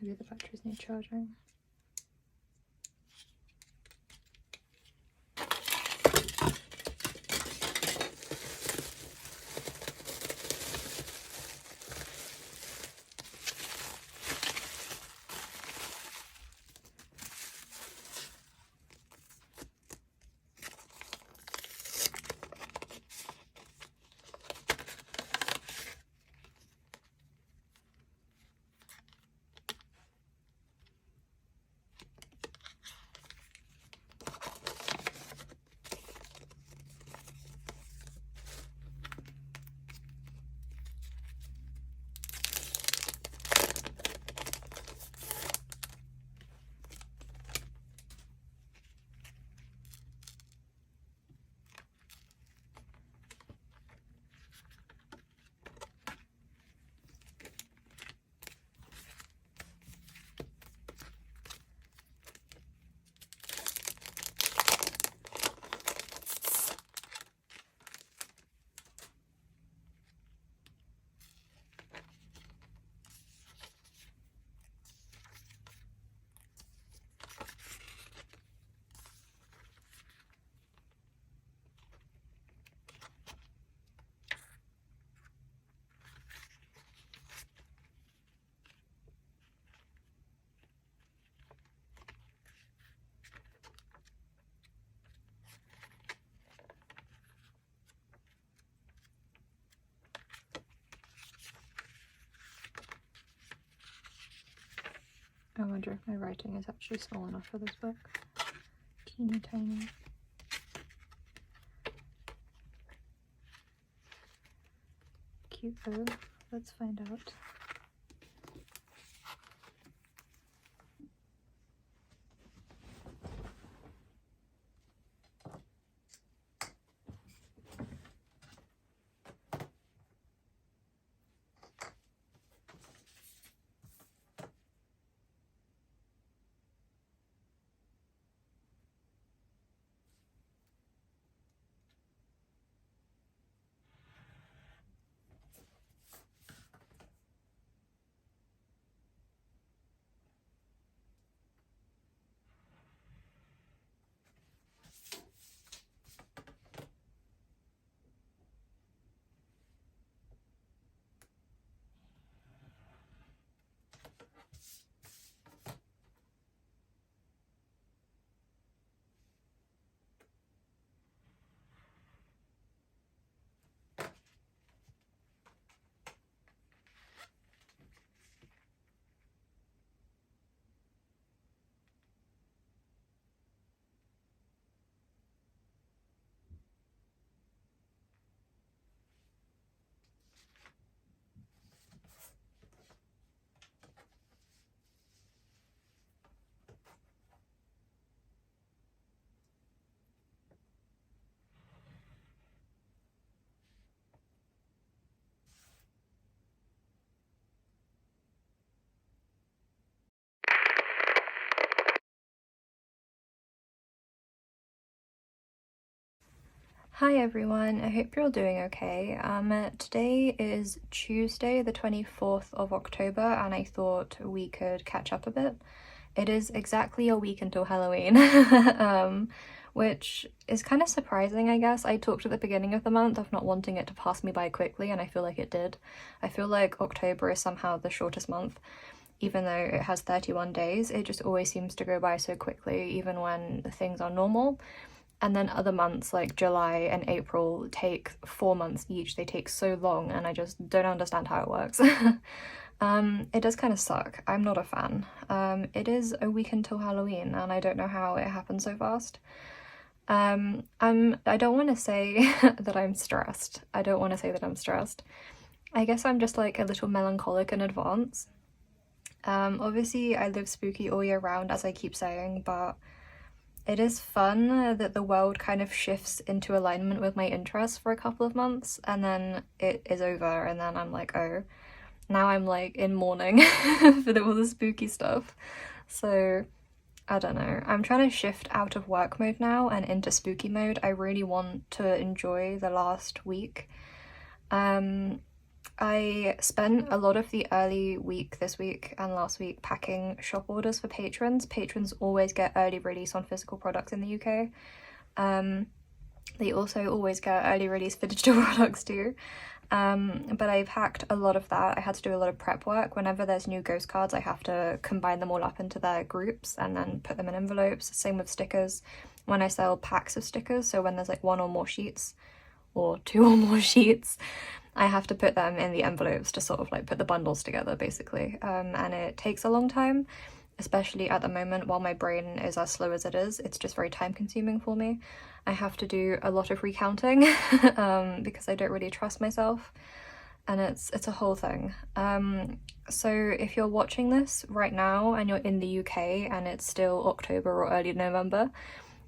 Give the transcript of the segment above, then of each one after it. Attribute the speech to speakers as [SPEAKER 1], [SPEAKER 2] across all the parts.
[SPEAKER 1] Maybe the batteries need charging. I wonder if my writing is actually small enough for this book. Teeny tiny. Cute though. Let's find out. Hi everyone, I hope you're all doing okay. Today is Tuesday the 24th of October and I thought we could catch up a bit. It is exactly a week until Halloween, which is kind of surprising, I guess. I talked at the beginning of the month of not wanting it to pass me by quickly and I feel like it did. I feel like October is somehow the shortest month. Even though it has 31 days, it just always seems to go by so quickly, even when things are normal. And then other months like July and April take 4 months each. They take so long and I just don't understand how it works. It does kind of suck. I'm not a fan. It is a week until Halloween and I don't know how it happened so fast. I don't want to say that I'm stressed. I don't want to say that I'm stressed. I guess I'm just like a little melancholic in advance. Obviously I live spooky all year round, as I keep saying, but it is fun that the world kind of shifts into alignment with my interests for a couple of months and then it is over and then I'm like, oh, now I'm like in mourning for all the spooky stuff. So I don't know. I'm trying to shift out of work mode now and into spooky mode. I really want to enjoy the last week. I spent a lot of the early week this week and last week packing shop orders for patrons. Patrons always get early release on physical products in the UK. They also always get early release for digital products too. But I packed a lot of that. I had to do a lot of prep work. Whenever there's new ghost cards, I have to combine them all up into their groups and then put them in envelopes. Same with stickers. When I sell packs of stickers, so when there's like 1 or more sheets or 2 or more sheets, I have to put them in the envelopes to sort of like put the bundles together basically. And it takes a long time, especially at the moment while my brain is as slow as it is. It's just very time consuming for me. I have to do a lot of recounting because I don't really trust myself, and it's a whole thing. So if you're watching this right now and you're in the UK and it's still October or early November,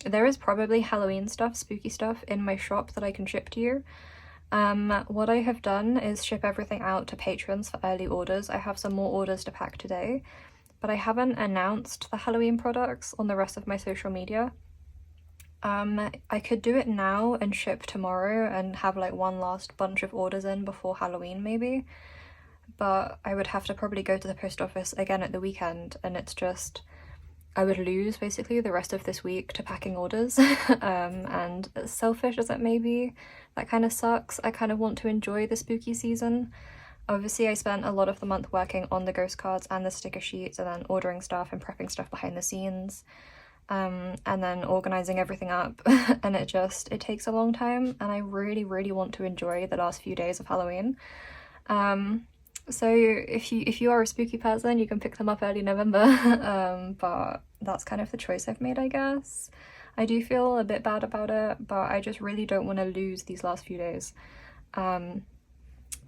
[SPEAKER 1] there is probably Halloween stuff, spooky stuff in my shop that I can ship to you. What I have done is ship everything out to patrons for early orders. I have some more orders to pack today, but I haven't announced the Halloween products on the rest of my social media. I could do it now and ship tomorrow and have like one last bunch of orders in before Halloween maybe, but I would have to probably go to the post office again at the weekend, and it's just, I would lose basically the rest of this week to packing orders. And as selfish as it may be, that kind of sucks. I kind of want to enjoy the spooky season. Obviously I spent a lot of the month working on the ghost cards and the sticker sheets and then ordering stuff and prepping stuff behind the scenes. And then organising everything up and it takes a long time, and I really want to enjoy the last few days of Halloween. So if you are a spooky person, you can pick them up early November. But that's kind of the choice I've made, I guess. I do feel a bit bad about it, but I just really don't want to lose these last few days.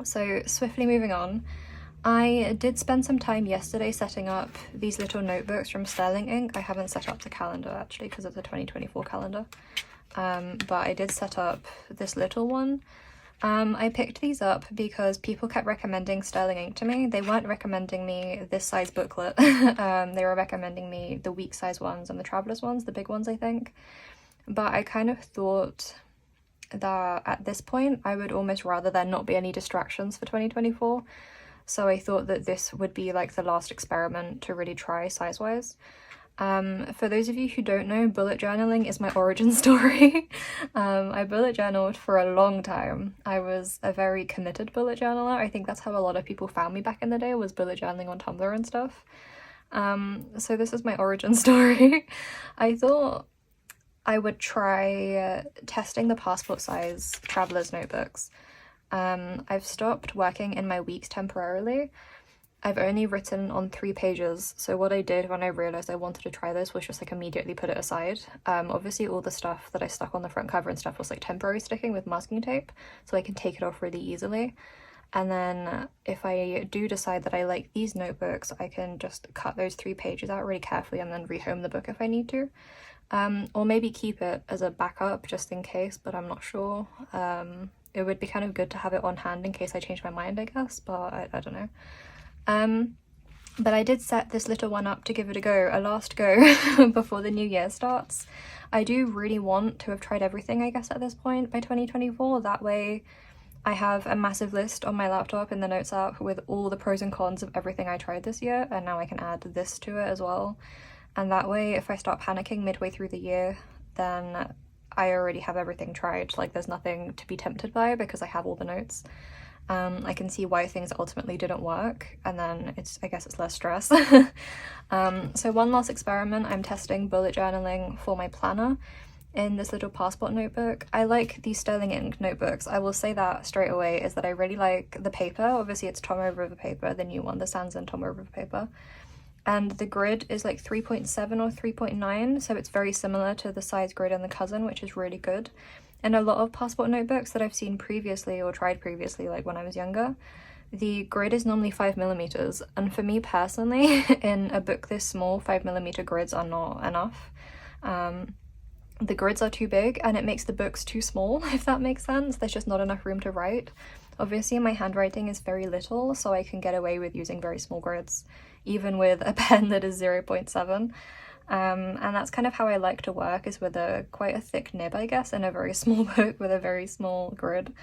[SPEAKER 1] So swiftly moving on, I did spend some time yesterday setting up these little notebooks from Sterling Ink. I haven't set up the calendar actually because of the 2024 calendar, but I did set up this little one. I picked these up because people kept recommending Sterling Ink to me. They weren't recommending me this size booklet. They were recommending me the week size ones and the travelers ones, the big ones I think. But I kind of thought that at this point I would almost rather there not be any distractions for 2024. So I thought that this would be like the last experiment to really try size-wise. For those of you who don't know, bullet journaling is my origin story. I bullet journaled for a long time. I was a very committed bullet journaler. I think that's how a lot of people found me back in the day, was bullet journaling on Tumblr and stuff. So this is my origin story. I thought I would try testing the passport size traveler's notebooks. I've stopped working in my weeks temporarily. I've only written on 3 pages, so what I did when I realised I wanted to try this was just like immediately put it aside. Obviously all the stuff that I stuck on the front cover and stuff was like temporary sticking with masking tape, so I can take it off really easily. And then if I do decide that I like these notebooks, I can just cut those 3 pages out really carefully and then rehome the book if I need to. Or maybe keep it as a backup just in case, but I'm not sure. It would be kind of good to have it on hand in case I change my mind, I guess, but I don't know. But I did set this little one up to give it a go, a last go, before the new year starts. I do really want to have tried everything, I guess, at this point by 2024. That way I have a massive list on my laptop in the notes app with all the pros and cons of everything I tried this year, and now I can add this to it as well. And that way, if I start panicking midway through the year, then I already have everything tried. Like, there's nothing to be tempted by because I have all the notes. I can see why things ultimately didn't work, and then I guess it's less stress. So one last experiment, I'm testing bullet journaling for my planner in this little passport notebook. I like these Sterling Ink notebooks. I will say that straight away, is that I really like the paper. Obviously it's Tomoe River paper, the new one, the Sanzen Tomoe River paper. And the grid is like 3.7 or 3.9, so it's very similar to the size grid in the Cousin, which is really good. And a lot of passport notebooks that I've seen previously or tried previously, like when I was younger, the grid is normally 5mm, and for me personally, in a book this small, 5mm grids are not enough. The grids are too big and it makes the books too small, if that makes sense. There's just not enough room to write. Obviously my handwriting is very little, so I can get away with using very small grids, even with a pen that is 0.7. And that's kind of how I like to work, is with quite a thick nib, I guess, and a very small book with a very small grid.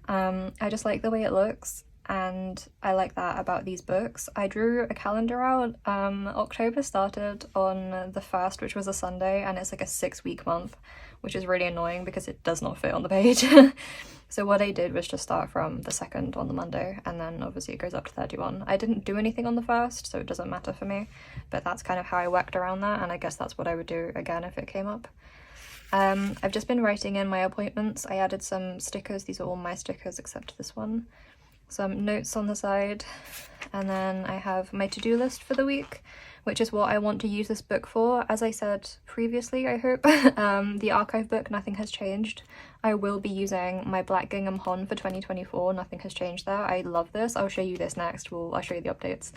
[SPEAKER 1] I just like the way it looks, and I like that about these books. I drew a calendar out. October started on the 1st, which was a Sunday, and it's like a 6-week month, which is really annoying because it does not fit on the page. So what I did was just start from the 2nd on the Monday, and then obviously it goes up to 31. I didn't do anything on the 1st, so it doesn't matter for me, but that's kind of how I worked around that, and I guess that's what I would do again if it came up. I've just been writing in my appointments. I added some stickers. These are all my stickers except this one. Some notes on the side, and then I have my to-do list for the week, which is what I want to use this book for. As I said previously, I hope, the archive book, nothing has changed. I will be using my black gingham hon for 2024, nothing has changed there. I love this. I'll show you this next. I'll show you the updates.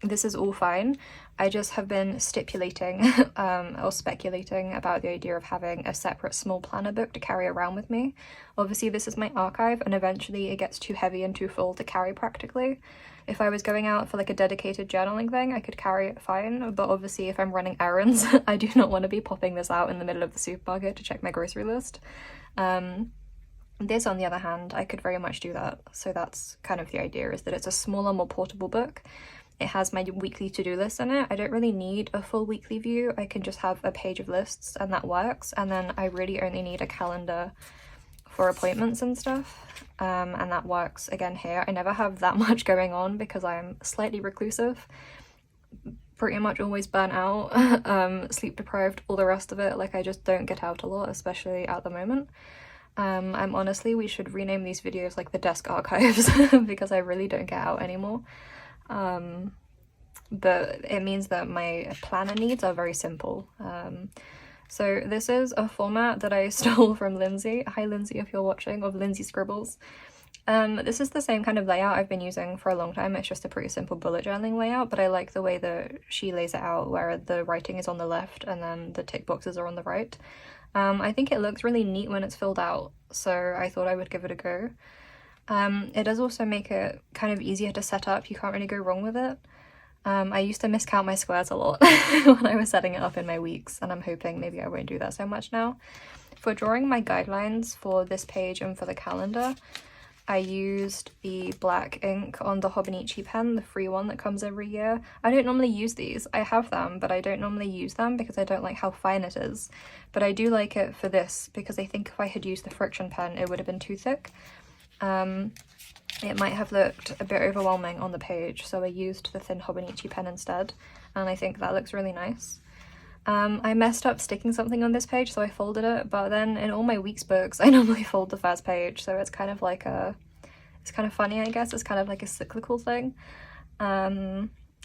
[SPEAKER 1] This is all fine. I just have been stipulating or speculating about the idea of having a separate small planner book to carry around with me. Obviously this is my archive, and eventually it gets too heavy and too full to carry practically. If I was going out for like a dedicated journaling thing, I could carry it fine, but obviously if I'm running errands, I do not want to be popping this out in the middle of the supermarket to check my grocery list. This, on the other hand, I could very much do that. So that's kind of the idea, is that it's a smaller, more portable book. It has my weekly to-do list in it. I don't really need a full weekly view. I can just have a page of lists and that works. And then I really only need a calendar for appointments and stuff. And that works again here. I never have that much going on because I'm slightly reclusive, pretty much always burnt out, sleep deprived, all the rest of it. Like, I just don't get out a lot, especially at the moment. I'm honestly, we should rename these videos like the desk archives because I really don't get out anymore. But it means that my planner needs are very simple. So this is a format that I stole from Lindsay. Hi Lindsay, if you're watching, of Lindsay Scribbles. This is the same kind of layout I've been using for a long time. It's just a pretty simple bullet journaling layout, but I like the way that she lays it out, where the writing is on the left and then the tick boxes are on the right. I think it looks really neat when it's filled out, so I thought I would give it a go. It does also make it kind of easier to set up. You can't really go wrong with it. I used to miscount my squares a lot when I was setting it up in my weeks, and I'm hoping maybe I won't do that so much now. For drawing my guidelines for this page and for the calendar, I used the black ink on the Hobonichi pen, the free one that comes every year. I don't normally use these. I have them, but I don't normally use them because I don't like how fine it is. But I do like it for this because I think if I had used the friction pen, it would have been too thick. It might have looked a bit overwhelming on the page, so I used the thin Hobonichi pen instead, and I think that looks really nice. I messed up sticking something on this page, so I folded it, but then in all my week's books I normally fold the first page, so it's kind of like it's kind of funny, I guess. It's kind of like a cyclical thing.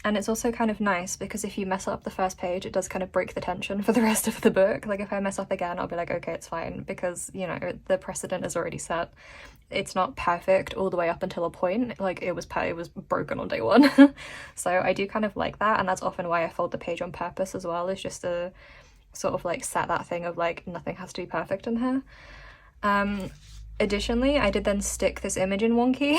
[SPEAKER 1] And it's also kind of nice because if you mess up the first page, it does kind of break the tension for the rest of the book. Like, if I mess up again, I'll be like, okay, it's fine, because, you know, the precedent is already set. It's not perfect all the way up until a point. Like, it was broken on day one. So I do kind of like that, and that's often why I fold the page on purpose as well, is just to sort of like set that thing of like, nothing has to be perfect in here. Additionally, I did then stick this image in wonky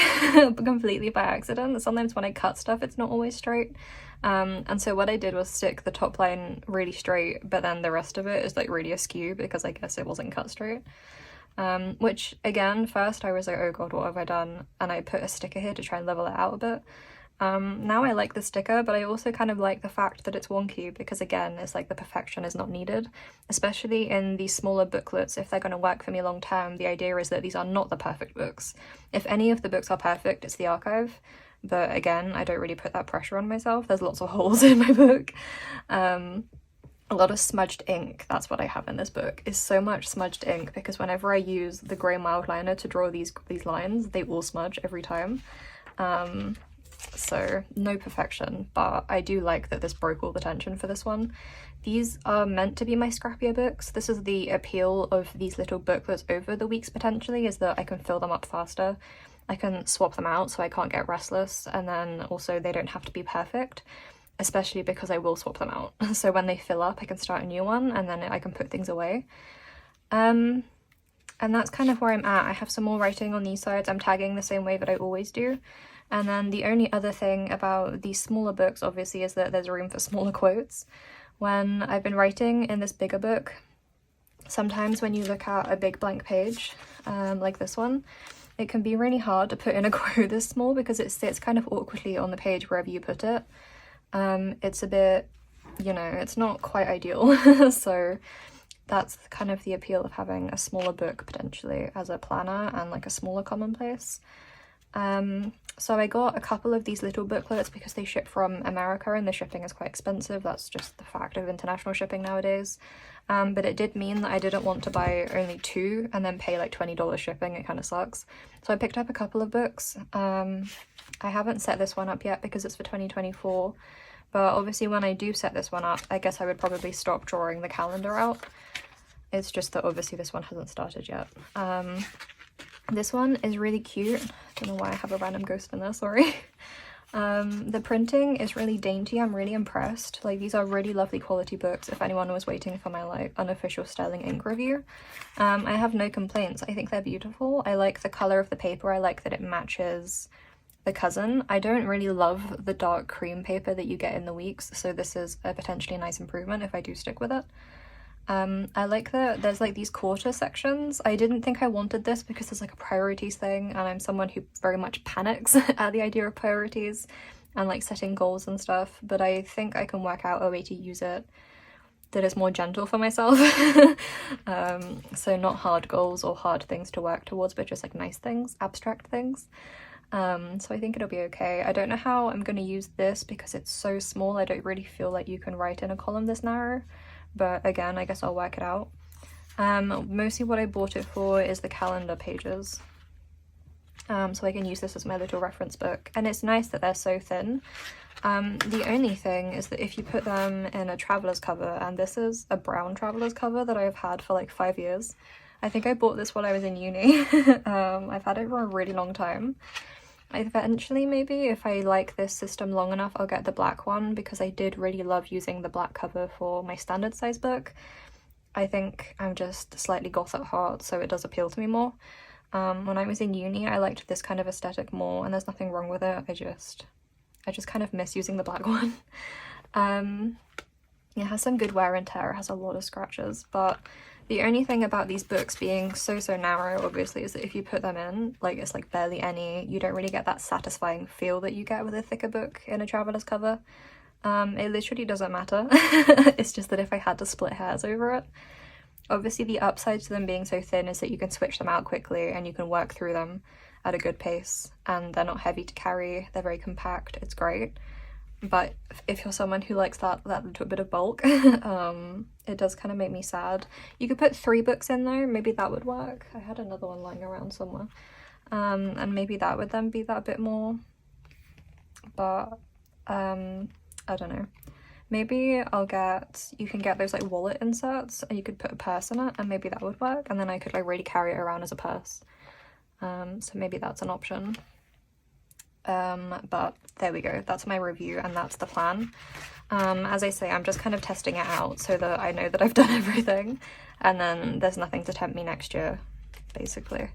[SPEAKER 1] completely by accident. Sometimes when I cut stuff, it's not always straight. And so what I did was stick the top line really straight, but then the rest of it is like really askew because I guess it wasn't cut straight. Which again, first I was like, oh god, what have I done? And I put a sticker here to try and level it out a bit. Now I like the sticker, but I also kind of like the fact that it's wonky because, again, it's like the perfection is not needed, especially in these smaller booklets. If they're going to work for me long term, the idea is that these are not the perfect books. If any of the books are perfect, it's the archive, but again, I don't really put that pressure on myself. There's lots of holes in my book. A lot of smudged ink, that's what I have in this book, is so much smudged ink, because whenever I use the grey mild liner to draw these lines, they all smudge every time. So no perfection, but I do like that this broke all the tension for this one. These are meant to be my scrappier books. This is the appeal of these little booklets over the weeks potentially, is that I can fill them up faster. I can swap them out so I can't get restless, and then also they don't have to be perfect, especially because I will swap them out. So when they fill up, I can start a new one and then I can put things away. And that's kind of where I'm at. I have some more writing on these sides. I'm tagging the same way that I always do. And then the only other thing about these smaller books, obviously, is that there's room for smaller quotes, When I've been writing in this bigger book, sometimes when you look at a big blank page, like this one, it can be really hard to put in a quote this small because it sits kind of awkwardly on the page wherever you put it. It's a bit, you know, it's not quite ideal. So that's kind of the appeal of having a smaller book potentially as a planner and like a smaller commonplace. So I got a couple of these little booklets because they ship from America and the shipping is quite expensive. That's just the fact of international shipping nowadays. But it did mean that I didn't want to buy only 2 and then pay like $20 shipping. It kind of sucks. So I picked up a couple of books. I haven't set this one up yet because it's for 2024. But obviously when I do set this one up, I guess I would probably stop drawing the calendar out. It's just that obviously this one hasn't started yet. This one is really cute. I don't know why I have a random ghost in there, sorry. The printing is really dainty. I'm really impressed. Like, these are really lovely quality books if anyone was waiting for my like unofficial Sterling ink review. I have no complaints. I think they're beautiful. I like the color of the paper. I like that it matches the cousin. I don't really love the dark cream paper that you get in the weeks, so this is a potentially nice improvement if I do stick with it. I like that there's like these quarter sections. I didn't think I wanted this because there's like a priorities thing, and I'm someone who very much panics at the idea of priorities and like setting goals and stuff, but I think I can work out a way to use it that is more gentle for myself. So not hard goals or hard things to work towards, but just like nice things, abstract things. So I think it'll be okay. I don't know how I'm going to use this because it's so small. I don't really feel like you can write in a column this narrow, but again, I guess I'll work it out. Mostly what I bought it for is the calendar pages. So I can use this as my little reference book, and it's nice that they're so thin. The only thing is that if you put them in a traveler's cover, and this is a brown traveler's cover that I've had for like 5 years. I think I bought this while I was in uni. I've had it for a really long time. Eventually, maybe, if I like this system long enough, I'll get the black one because I did really love using the black cover for my standard size book. I think I'm just slightly goth at heart, so it does appeal to me more. When I was in uni, I liked this kind of aesthetic more, and there's nothing wrong with it. I just kind of miss using the black one. It has some good wear and tear. It has a lot of scratches, but the only thing about these books being so narrow, obviously, is that if you put them in, like, it's like barely any, you don't really get that satisfying feel that you get with a thicker book in a traveler's cover. It literally doesn't matter. It's just that if I had to split hairs over it. Obviously, the upside to them being so thin is that you can switch them out quickly and you can work through them at a good pace, and they're not heavy to carry, they're very compact, it's great. But if you're someone who likes that little bit of bulk, it does kind of make me sad. You could put 3 books in there, maybe that would work. I had another one lying around somewhere. And maybe that would then be that bit more. But, I don't know. Maybe you can get those like wallet inserts and you could put a purse in it, and maybe that would work. And then I could like really carry it around as a purse. So maybe that's an option. But there we go, that's my review and that's the plan. As I say, I'm just kind of testing it out so that I know that I've done everything, and then there's nothing to tempt me next year, basically.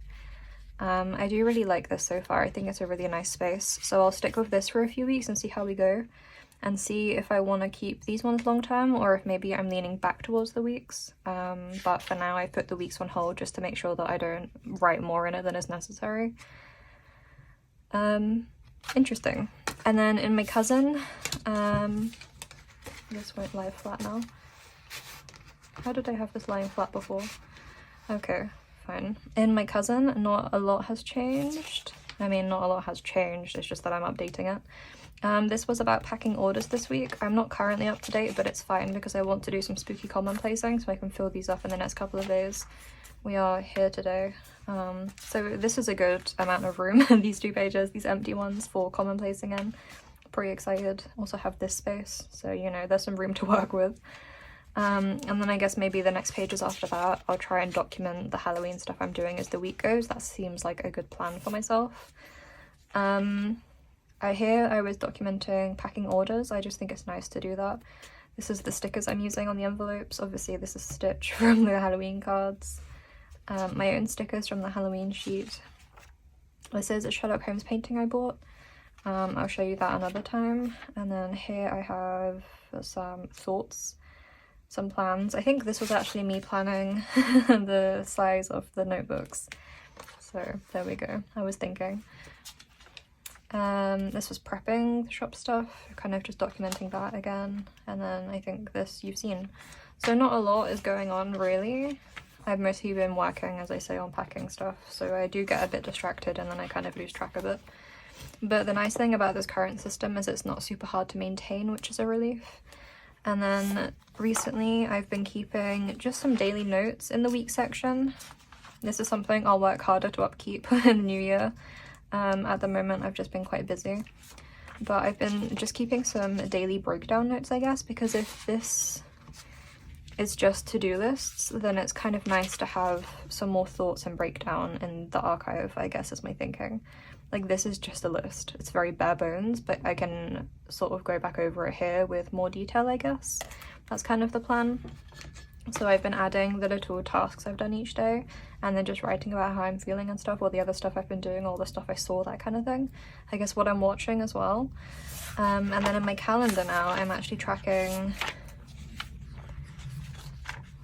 [SPEAKER 1] I do really like this so far. I think it's a really nice space, so I'll stick with this for a few weeks and see how we go, and see if I want to keep these ones long term or if maybe I'm leaning back towards the weeks. But for now I put the weeks on hold just to make sure that I don't write more in it than is necessary. Interesting. And then in my cousin, this won't lie flat now. How did I have this lying flat before? Okay, fine. In my cousin, not a lot has changed. I mean, not a lot has changed, it's just that I'm updating it. This was about packing orders this week. I'm not currently up to date, but it's fine because I want to do some spooky commonplacing so I can fill these up in the next couple of days. We are here today. So this is a good amount of room, these 2 pages, these empty ones for commonplacing in. Pretty excited. Also have this space, so you know, there's some room to work with. And then I guess maybe the next pages after that, I'll try and document the Halloween stuff I'm doing as the week goes. That seems like a good plan for myself. I was documenting packing orders. I just think it's nice to do that. This is the stickers I'm using on the envelopes. Obviously this is Stitch from the Halloween cards. My own stickers from the Halloween sheet. This is a Sherlock Holmes painting I bought. I'll show you that another time. And then here I have some thoughts some plans. I think this was actually me planning the size of the notebooks. So there we go. I was thinking. This was prepping the shop stuff, kind of just documenting that again. And then I think this you've seen. So not a lot is going on really. I've mostly been working, as I say, on packing stuff. So I do get a bit distracted and then I kind of lose track of it. But the nice thing about this current system is it's not super hard to maintain, which is a relief. And then recently I've been keeping just some daily notes in the week section. This is something I'll work harder to upkeep in the new year. At the moment I've just been quite busy. But I've been just keeping some daily breakdown notes, I guess, because if this is just to-do lists, then it's kind of nice to have some more thoughts and breakdown in the archive, I guess is my thinking. Like, this is just a list. It's very bare bones, but I can sort of go back over it here with more detail, I guess. That's kind of the plan. So I've been adding the little tasks I've done each day and then just writing about how I'm feeling and stuff, all the other stuff I've been doing, all the stuff I saw, that kind of thing. I guess what I'm watching as well. And then in my calendar now, I'm actually tracking...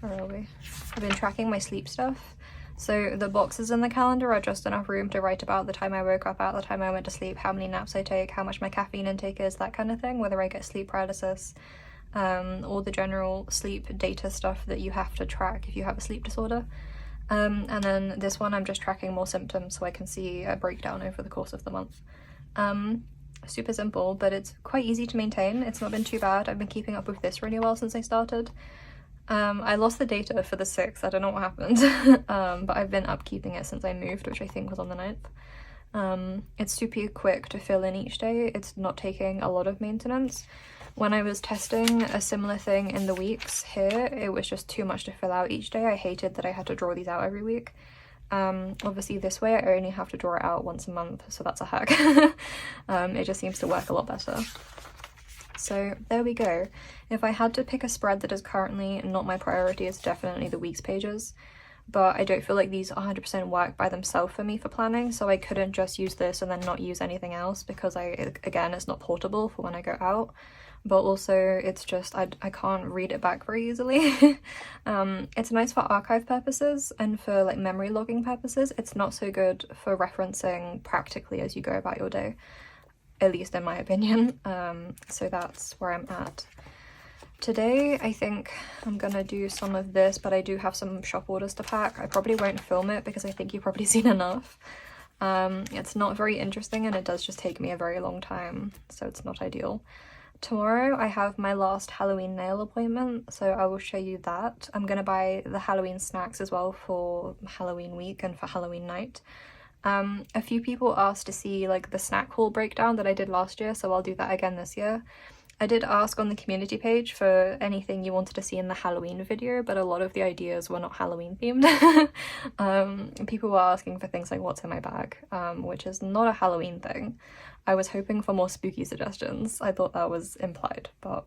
[SPEAKER 1] Where are we? I've been tracking my sleep stuff. So the boxes in the calendar are just enough room to write about the time I woke up at, the time I went to sleep, how many naps I take, how much my caffeine intake is, that kind of thing, whether I get sleep paralysis, all the general sleep data stuff that you have to track if you have a sleep disorder. And then this one I'm just tracking more symptoms so I can see a breakdown over the course of the month. Super simple, but it's quite easy to maintain. It's not been too bad. I've been keeping up with this really well since I started. I lost the data for the 6th, I don't know what happened, but I've been upkeeping it since I moved, which I think was on the 9th. It's super quick to fill in each day, it's not taking a lot of maintenance. When I was testing a similar thing in the weeks here, it was just too much to fill out each day. I hated that I had to draw these out every week. Obviously this way I only have to draw it out once a month, so that's a hack. It just seems to work a lot better. So there we go. If I had to pick a spread that is currently not my priority, it's definitely the weeks pages. But I don't feel like these 100% work by themselves for me for planning, so I couldn't just use this and then not use anything else because again, it's not portable for when I go out. But also it's just, I can't read it back very easily. It's nice for archive purposes and for like memory logging purposes. It's not so good for referencing practically as you go about your day, at least in my opinion. So that's where I'm at. Today I think I'm gonna do some of this, but I do have some shop orders to pack. I probably won't film it because I think you've probably seen enough. It's not very interesting and it does just take me a very long time, so it's not ideal. Tomorrow I have my last Halloween nail appointment, so I will show you that. I'm gonna buy the Halloween snacks as well for Halloween week and for Halloween night. A few people asked to see like the snack haul breakdown that I did last year, so I'll do that again this year. I did ask on the community page for anything you wanted to see in the Halloween video, but a lot of the ideas were not Halloween themed. People were asking for things like what's in my bag, which is not a Halloween thing. I was hoping for more spooky suggestions. I thought that was implied, but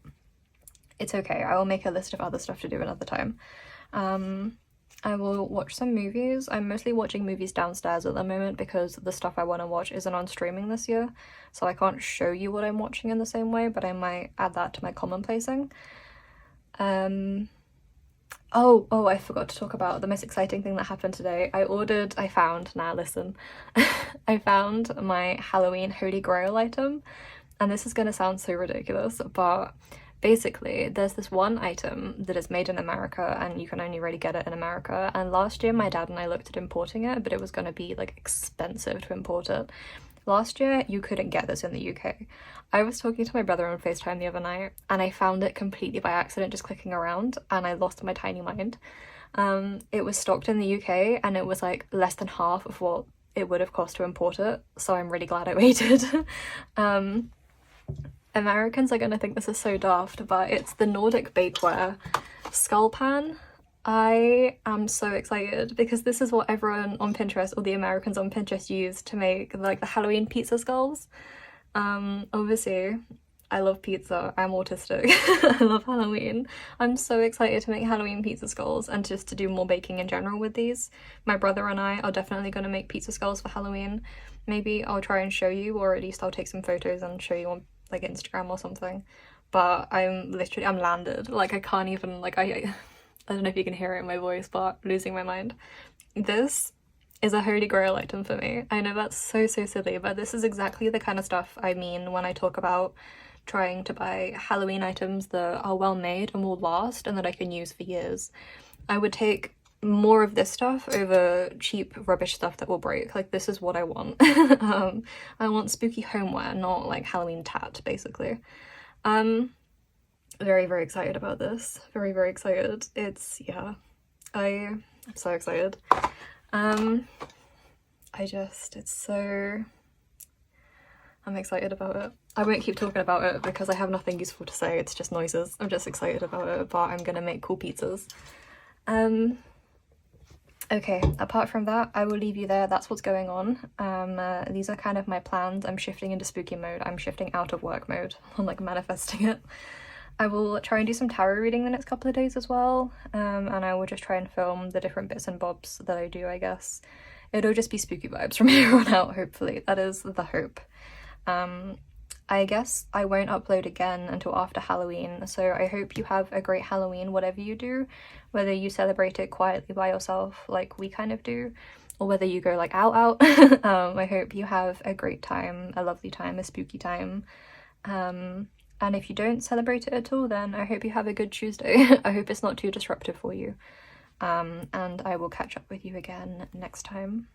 [SPEAKER 1] it's okay. I will make a list of other stuff to do another time. I will watch some movies. I'm mostly watching movies downstairs at the moment because the stuff I want to watch isn't on streaming this year, so I can't show you what I'm watching in the same way, but I might add that to my commonplacing. Oh, I forgot to talk about the most exciting thing that happened today. I found I found my Halloween Holy Grail item, and this is gonna sound so ridiculous, but basically there's this one item that is made in America and you can only really get it in America, and last year my dad and I looked at importing it, but it was going to be like expensive to import it. Last year you couldn't get this in the UK. I was talking to my brother on FaceTime the other night and I found it completely by accident just clicking around, and I lost my tiny mind. It was stocked in the UK and it was like less than half of what it would have cost to import it, so I'm really glad I waited. Americans are gonna think this is so daft, but it's the Nordic bakeware skull pan. I am so excited because this is what everyone on Pinterest, or the Americans on Pinterest, use to make like the Halloween pizza skulls. Obviously I love pizza, I'm autistic. I love Halloween. I'm so excited to make Halloween pizza skulls and just to do more baking in general with these. My brother and I are definitely going to make pizza skulls for Halloween. Maybe I'll try and show you, or at least I'll take some photos and show you on like Instagram or something. but I'm landed. Like, I can't even, like, I don't know if you can hear it in my voice, but I'm losing my mind. This is a holy grail item for me. I know that's so silly, but this is exactly the kind of stuff I mean when I talk about trying to buy Halloween items that are well made and will last and that I can use for years. I would take more of this stuff over cheap rubbish stuff that will break. Like, this is what I want. I want spooky homeware, not like Halloween tat, basically. Very excited about this. Very excited. It's, yeah, I'm so excited. It's so, I'm excited about it. I won't keep talking about it because I have nothing useful to say, it's just noises. I'm just excited about it, but I'm gonna make cool pizzas. Okay, apart from that, I will leave you there. That's what's going on. These are kind of my plans. I'm shifting into spooky mode. I'm shifting out of work mode. I'm like manifesting it. I will try and do some tarot reading the next couple of days as well, and I will just try and film the different bits and bobs that I do, I guess. It'll just be spooky vibes from here on out, hopefully. That is the hope. I guess I won't upload again until after Halloween, so I hope you have a great Halloween, whatever you do, whether you celebrate it quietly by yourself like we kind of do, or whether you go like out. I hope you have a great time, a lovely time, a spooky time. And if you don't celebrate it at all, then I hope you have a good Tuesday. I hope it's not too disruptive for you. And I will catch up with you again next time.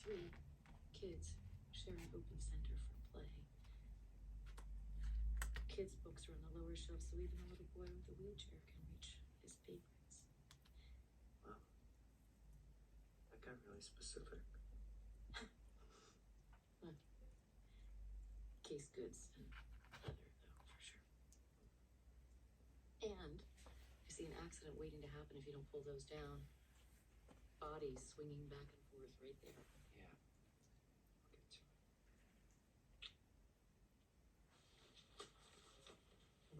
[SPEAKER 2] 3 kids share an open center for play. Kids' books are on the lower shelf, so even a little boy with a wheelchair can reach his favorites.
[SPEAKER 3] Wow. That got really specific.
[SPEAKER 2] Case goods and leather, though, for sure. And I see an accident waiting to happen if you don't pull those down. Bodies swinging back and forth right there.
[SPEAKER 3] Yeah. I'll get to it.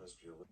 [SPEAKER 3] Must be a little.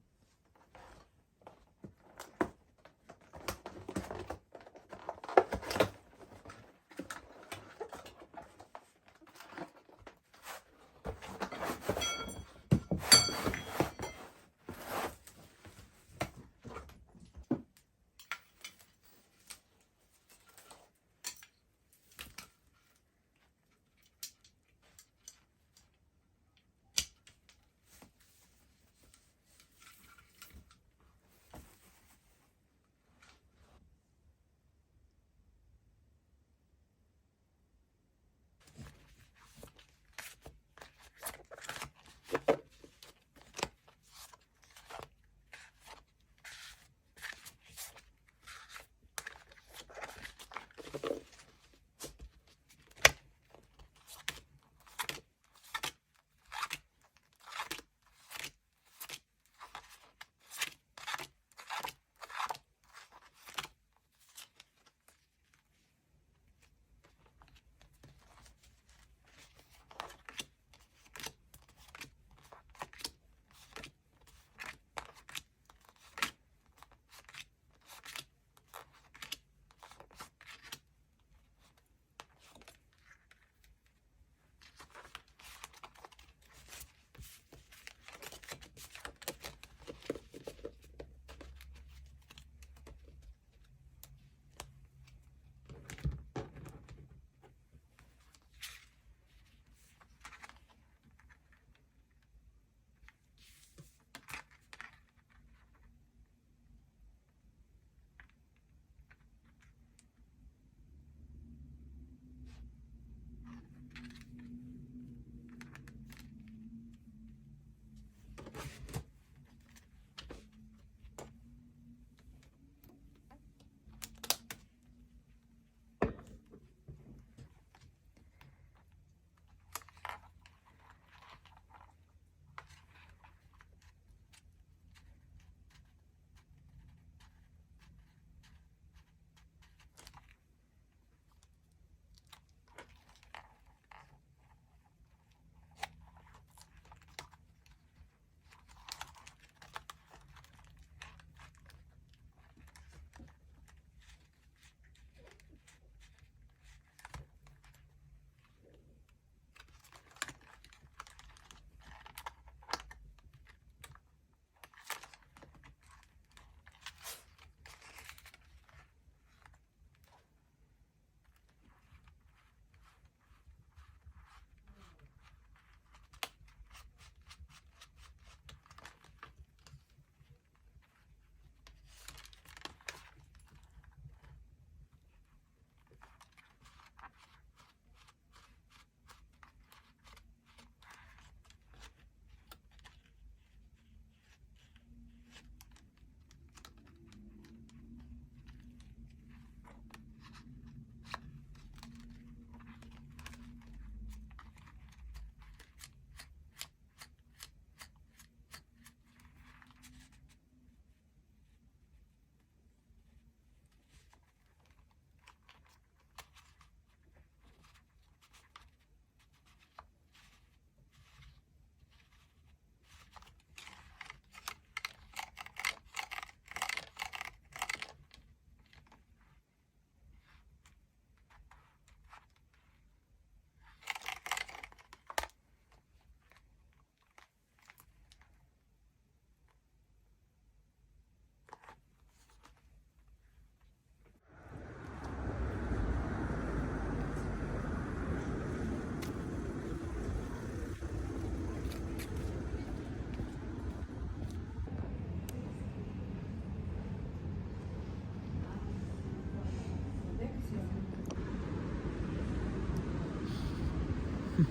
[SPEAKER 1] They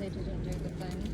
[SPEAKER 1] didn't do the thing.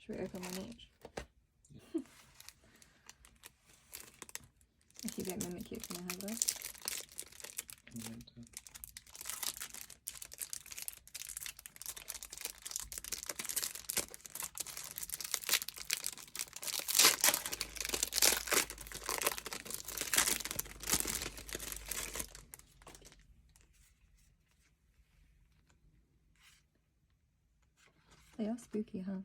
[SPEAKER 1] Should we open one each? If you get mimicry, can I have this? They are spooky, huh?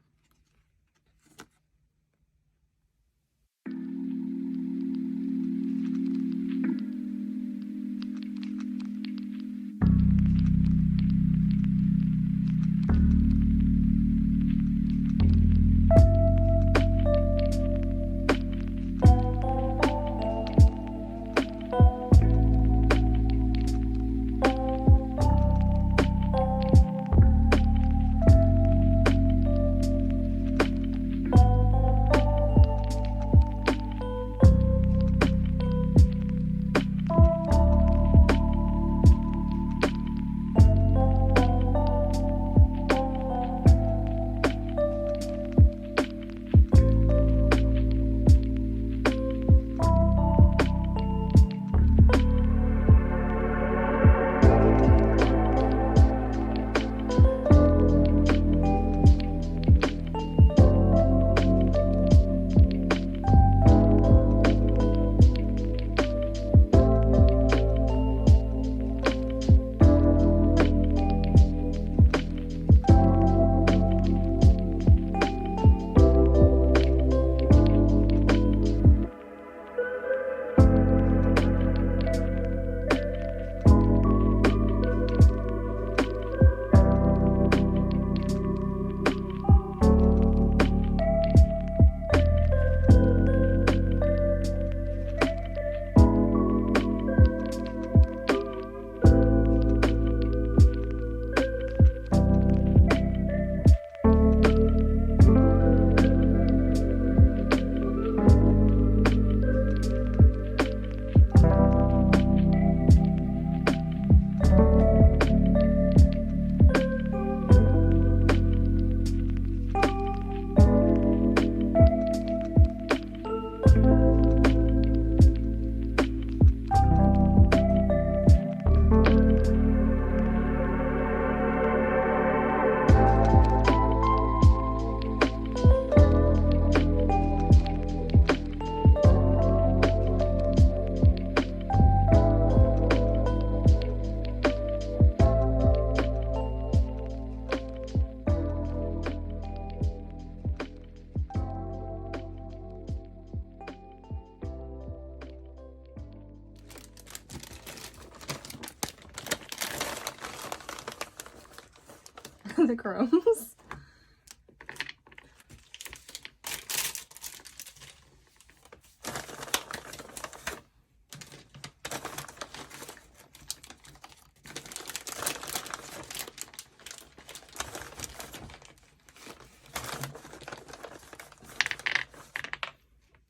[SPEAKER 1] The crumbs.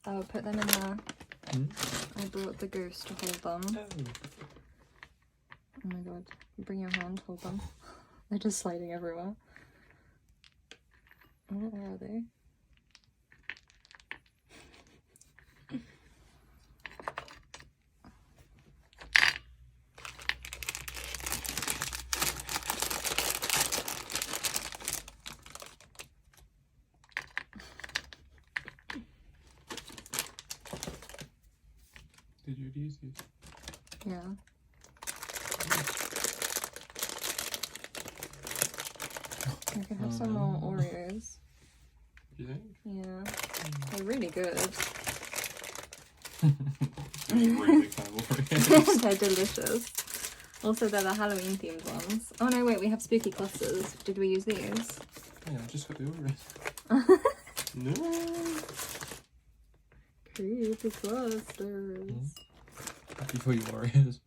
[SPEAKER 1] I will put them in there I brought the ghost to hold them. Oh my god. Bring your hand, hold them. They're just sliding everywhere. Oh, where are they?
[SPEAKER 4] Did you use these?
[SPEAKER 1] Yeah. I can have some more Oreos.
[SPEAKER 4] You think?
[SPEAKER 1] Yeah. They're really good.
[SPEAKER 4] Really big fan of Oreos.
[SPEAKER 1] They're delicious. Also, they're the Halloween themed ones. Oh no, wait, we have spooky clusters. Did we use these?
[SPEAKER 4] Yeah, I just got the Oreos. No.
[SPEAKER 1] Creepy clusters.
[SPEAKER 4] Happy for you, Oreos.